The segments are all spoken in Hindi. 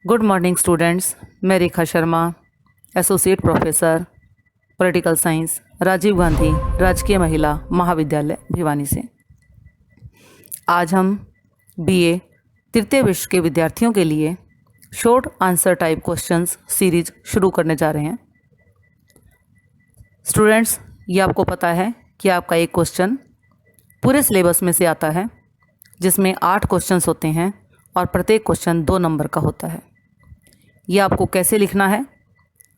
Good morning students. मैं Rekha Sharma, associate professor political science, Rajiv Gandhi राजकीय महिला महाविद्यालय भिवानी से। आज हम बीए तृतीय वर्ष के विद्यार्थियों के लिए short answer type questions series शुरू करने जा रहे हैं। स्टूडेंट्स, ये आपको पता है कि आपका एक क्वेश्चन पूरे सिलेबस में से आता है, जिसमें 8 क्वेश्चंस होते हैं और प्रत्येक क्वेश्चन 2 नंबर का होता है। ये आपको कैसे लिखना है,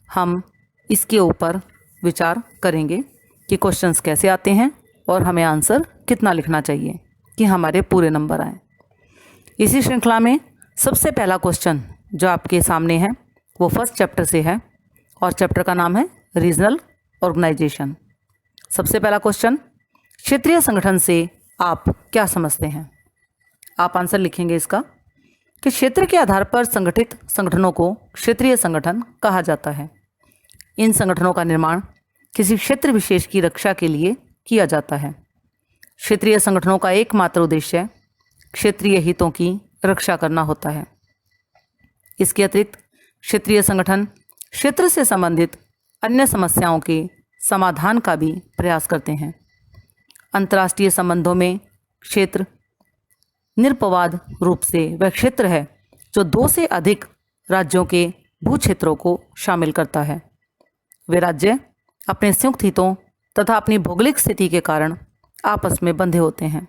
हम इसके ऊपर विचार करेंगे कि क्वेश्चंस कैसे आते हैं और हमें आंसर कितना लिखना चाहिए कि हमारे पूरे नंबर आएँ। इसी श्रृंखला में सबसे पहला क्वेश्चन जो आपके सामने है वो फर्स्ट चैप्टर से है और चैप्टर का नाम है रीजनल ऑर्गेनाइजेशन। सबसे पहला क्वेश्चन, क्षेत्रीय संगठन से आप क्या समझते हैं? आप आंसर लिखेंगे इसका कि क्षेत्र के आधार पर संगठित संगठनों को क्षेत्रीय संगठन कहा जाता है। इन संगठनों का निर्माण किसी क्षेत्र विशेष की रक्षा के लिए किया जाता है। क्षेत्रीय संगठनों का एकमात्र उद्देश्य क्षेत्रीय हितों की रक्षा करना होता है। इसके अतिरिक्त क्षेत्रीय संगठन क्षेत्र से संबंधित अन्य समस्याओं के समाधान का भी प्रयास करते हैं। अंतर्राष्ट्रीय संबंधों में क्षेत्र निरपवाद रूप से वह क्षेत्र है जो 2 से अधिक राज्यों के भू क्षेत्रों को शामिल करता है। वे राज्य अपने संयुक्त हितों तथा अपनी भौगोलिक स्थिति के कारण आपस में बंधे होते हैं।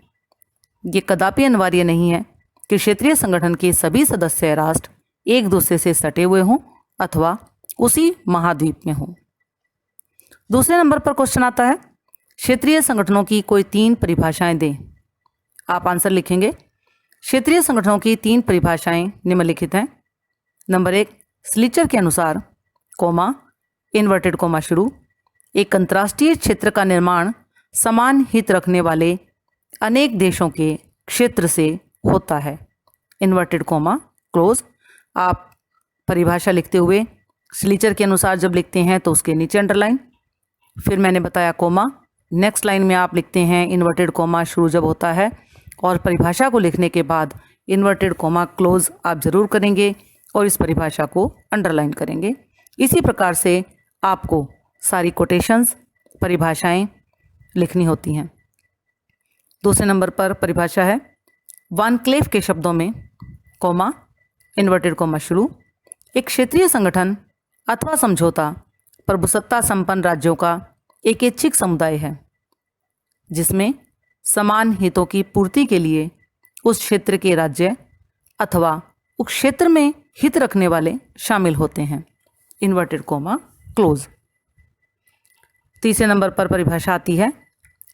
ये कदापि अनिवार्य नहीं है कि क्षेत्रीय संगठन के सभी सदस्य राष्ट्र एक दूसरे से सटे हुए हों अथवा उसी महाद्वीप में हों। दूसरे नंबर पर क्वेश्चन आता है, क्षेत्रीय संगठनों की कोई 3 परिभाषाएं दें। आप आंसर लिखेंगे, क्षेत्रीय संगठनों की 3 परिभाषाएं निम्नलिखित हैं। नंबर 1, स्लीचर के अनुसार कोमा इन्वर्टेड कोमा शुरू, एक अंतर्राष्ट्रीय क्षेत्र का निर्माण समान हित रखने वाले अनेक देशों के क्षेत्र से होता है, इन्वर्टेड कोमा क्लोज। आप परिभाषा लिखते हुए स्लीचर के अनुसार जब लिखते हैं तो उसके नीचे अंडरलाइन, फिर मैंने बताया कोमा, नेक्स्ट लाइन में आप लिखते हैं इन्वर्टेड कोमा शुरू जब होता है, और परिभाषा को लिखने के बाद इन्वर्टेड कोमा क्लोज आप जरूर करेंगे और इस परिभाषा को अंडरलाइन करेंगे। इसी प्रकार से आपको सारी कोटेशंस परिभाषाएं लिखनी होती हैं। दूसरे नंबर पर परिभाषा है, वान क्लेफ के शब्दों में कोमा इन्वर्टेड कोमा शुरू, एक क्षेत्रीय संगठन अथवा समझौता प्रभुसत्ता संपन्न राज्यों का एक ऐच्छिक समुदाय है जिसमें समान हितों की पूर्ति के लिए उस क्षेत्र के राज्य अथवा उस क्षेत्र में हित रखने वाले शामिल होते हैं, इन्वर्टेड कोमा क्लोज। तीसरे नंबर पर परिभाषा आती है,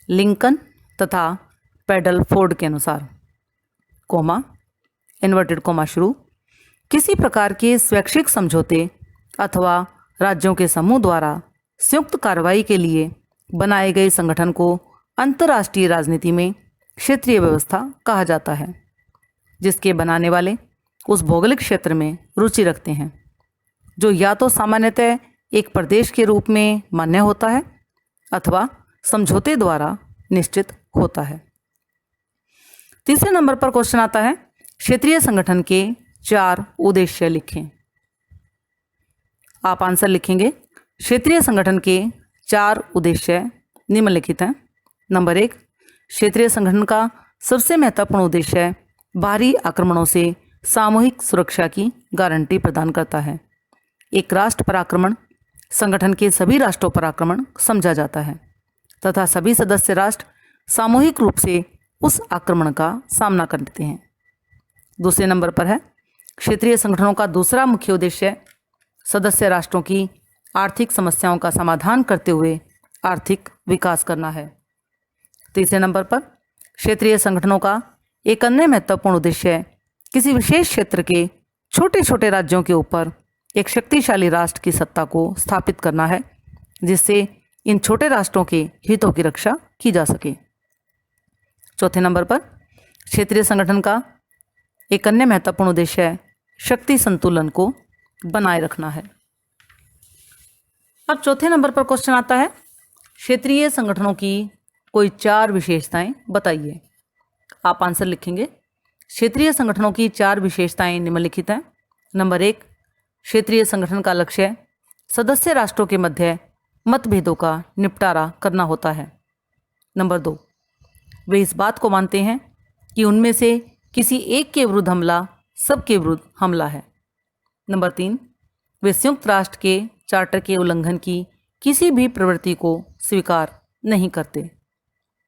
लिंकन तथा पेडल फोर्ड के अनुसार कोमा इन्वर्टेड कोमा शुरू, किसी प्रकार के स्वैच्छिक समझौते अथवा राज्यों के समूह द्वारा संयुक्त कार्रवाई के लिए बनाए गए संगठन को अंतर्राष्ट्रीय राजनीति में क्षेत्रीय व्यवस्था कहा जाता है, जिसके बनाने वाले उस भौगोलिक क्षेत्र में रुचि रखते हैं जो या तो सामान्यतः एक प्रदेश के रूप में मान्य होता है अथवा समझौते द्वारा निश्चित होता है। तीसरे नंबर पर क्वेश्चन आता है, क्षेत्रीय संगठन के 4 उद्देश्य लिखें। आप आंसर लिखेंगे, क्षेत्रीय संगठन के 4 उद्देश्य निम्नलिखित हैं। नंबर 1, क्षेत्रीय संगठन का सबसे महत्वपूर्ण उद्देश्य बाहरी आक्रमणों से सामूहिक सुरक्षा की गारंटी प्रदान करता है। एक राष्ट्र पर आक्रमण संगठन के सभी राष्ट्रों पर आक्रमण समझा जाता है तथा सभी सदस्य राष्ट्र सामूहिक रूप से उस आक्रमण का सामना करते हैं। दूसरे नंबर पर है, क्षेत्रीय संगठनों का दूसरा मुख्य उद्देश्य सदस्य राष्ट्रों की आर्थिक समस्याओं का समाधान करते हुए आर्थिक विकास करना है। तीसरे नंबर पर, क्षेत्रीय संगठनों का एक अन्य महत्वपूर्ण उद्देश्य किसी विशेष क्षेत्र के छोटे छोटे राज्यों के ऊपर एक शक्तिशाली राष्ट्र की सत्ता को स्थापित करना है, जिससे इन छोटे राष्ट्रों के हितों की रक्षा की जा सके। चौथे नंबर पर, क्षेत्रीय संगठन का एक अन्य महत्वपूर्ण उद्देश्य शक्ति संतुलन को बनाए रखना है। अब चौथे नंबर पर क्वेश्चन आता है, क्षेत्रीय संगठनों की कोई 4 विशेषताएं बताइए। आप आंसर लिखेंगे, क्षेत्रीय संगठनों की 4 विशेषताएं निम्नलिखित हैं। नंबर 1, क्षेत्रीय संगठन का लक्ष्य सदस्य राष्ट्रों के मध्य मतभेदों का निपटारा करना होता है। नंबर 2, वे इस बात को मानते हैं कि उनमें से किसी एक के विरुद्ध हमला सबके विरुद्ध हमला है। नंबर 3, वे संयुक्त राष्ट्र के चार्टर के उल्लंघन की किसी भी प्रवृत्ति को स्वीकार नहीं करते।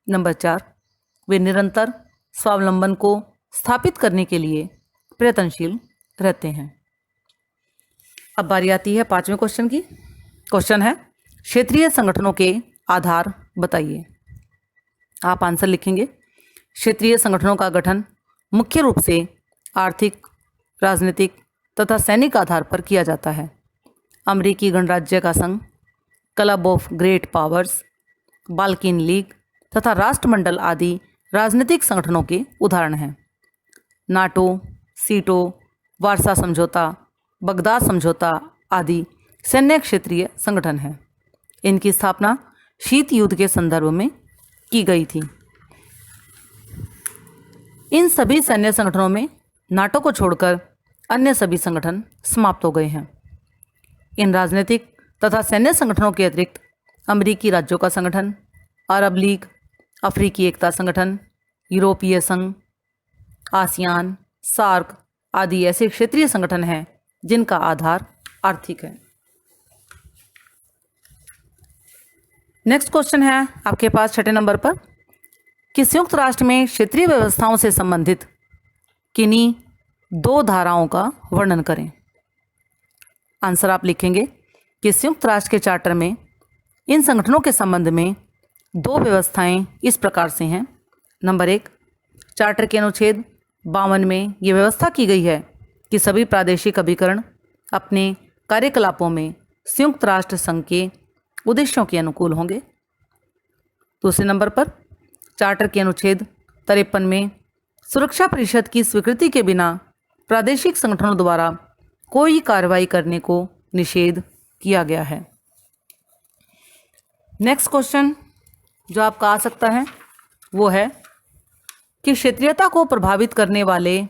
नंबर 4, वे निरंतर स्वावलंबन को स्थापित करने के लिए प्रयत्नशील रहते हैं। अब बारी आती है 5वें क्वेश्चन की। क्वेश्चन है, क्षेत्रीय संगठनों के आधार बताइए। आप आंसर लिखेंगे। क्षेत्रीय संगठनों का गठन मुख्य रूप से आर्थिक, राजनीतिक तथा सैनिक आधार पर किया जाता है। अमेरिकी गणराज्य का संघ, club of great powers, Balkan league तथा राष्ट्रमंडल आदि राजनीतिक संगठनों के उदाहरण हैं। नाटो, सीटो, वार्सा समझौता, बगदाद समझौता आदि सैन्य क्षेत्रीय संगठन हैं। इनकी स्थापना शीत युद्ध के संदर्भ में की गई थी। इन सभी सैन्य संगठनों में नाटो को छोड़कर अन्य सभी संगठन समाप्त हो गए हैं। इन राजनीतिक तथा सैन्य संगठनों के अतिरिक्त अमेरिकी राज्यों का संगठन, अरब लीग, अफ्रीकी एकता संगठन, यूरोपीय संघ, आसियान, सार्क आदि ऐसे क्षेत्रीय संगठन हैं जिनका आधार आर्थिक है। नेक्स्ट क्वेश्चन है आपके पास 6 नंबर पर कि संयुक्त राष्ट्र में क्षेत्रीय व्यवस्थाओं से संबंधित किन्हीं 2 धाराओं का वर्णन करें। आंसर आप लिखेंगे कि संयुक्त राष्ट्र के चार्टर में इन संगठनों के संबंध में 2 व्यवस्थाएं इस प्रकार से हैं। नंबर 1, चार्टर के अनुच्छेद 52 में ये व्यवस्था की गई है कि सभी प्रादेशिक अभिकरण अपने कार्यकलापों में संयुक्त राष्ट्र संघ के उद्देश्यों के अनुकूल होंगे। दूसरे नंबर पर, चार्टर के अनुच्छेद 53 में सुरक्षा परिषद की स्वीकृति के बिना प्रादेशिक संगठनों द्वारा कोई कार्रवाई करने को निषेध किया गया है। नेक्स्ट क्वेश्चन जो आपका आ सकता है वो है कि क्षेत्रीयता को प्रभावित करने वाले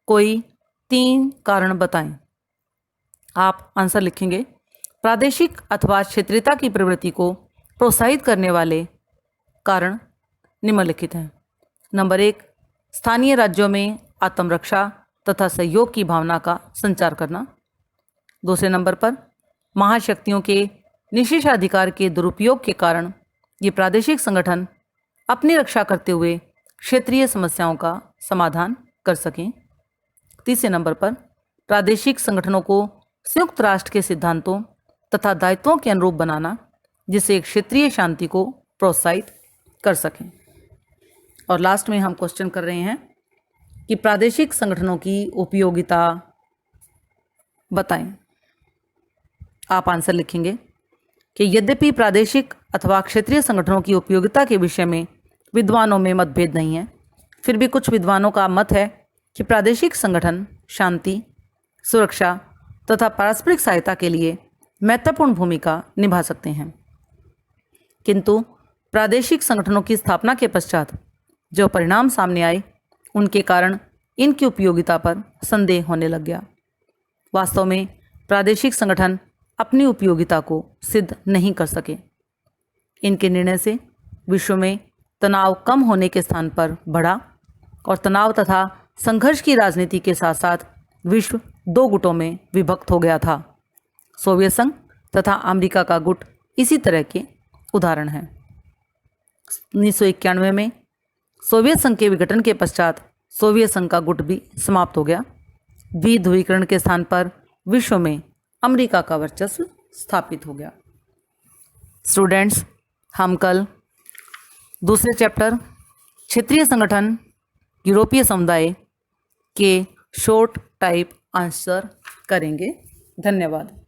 कोई 3 कारण बताएं। आप आंसर लिखेंगे। प्रादेशिक अथवा क्षेत्रीयता की प्रवृत्ति को प्रोत्साहित करने वाले कारण निम्नलिखित हैं। नंबर 1, स्थानीय राज्यों में आत्मरक्षा तथा सहयोग की भावना का संचार करना। दूसरे नंबर पर, महाशक्तियों के निषेधाधिकार के दुरुपयोग के कारण ये प्रादेशिक संगठन अपनी रक्षा करते हुए क्षेत्रीय समस्याओं का समाधान कर सकें। तीसरे नंबर पर, प्रादेशिक संगठनों को संयुक्त राष्ट्र के सिद्धांतों तथा दायित्वों के अनुरूप बनाना जिससे क्षेत्रीय शांति को प्रोत्साहित कर सकें। और लास्ट में हम क्वेश्चन कर रहे हैं कि प्रादेशिक संगठनों की उपयोगिता बताएं। आप आंसर लिखेंगे कि यद्यपि प्रादेशिक अथवा क्षेत्रीय संगठनों की उपयोगिता के विषय में विद्वानों में मतभेद नहीं है, फिर भी कुछ विद्वानों का मत है कि प्रादेशिक संगठन शांति, सुरक्षा तथा पारस्परिक सहायता के लिए महत्वपूर्ण भूमिका निभा सकते हैं। किंतु प्रादेशिक संगठनों की स्थापना के पश्चात जो परिणाम सामने आए उनके कारण इनकी उपयोगिता पर संदेह होने लग गया। वास्तव में प्रादेशिक संगठन अपनी उपयोगिता को सिद्ध नहीं कर सके। इनके निर्णय से विश्व में तनाव कम होने के स्थान पर बढ़ा और तनाव तथा संघर्ष की राजनीति के साथ साथ विश्व 2 गुटों में विभक्त हो गया था। सोवियत संघ तथा अमेरिका का गुट इसी तरह के उदाहरण हैं। 1991 में सोवियत संघ के विघटन के पश्चात सोवियत संघ का गुट भी समाप्त हो गया। विध्रुवीकरण के स्थान पर विश्व में अमेरिका का वर्चस्व स्थापित हो गया। स्टूडेंट्स, हम कल दूसरे चैप्टर क्षेत्रीय संगठन यूरोपीय समुदाय के शॉर्ट टाइप आंसर करेंगे। धन्यवाद।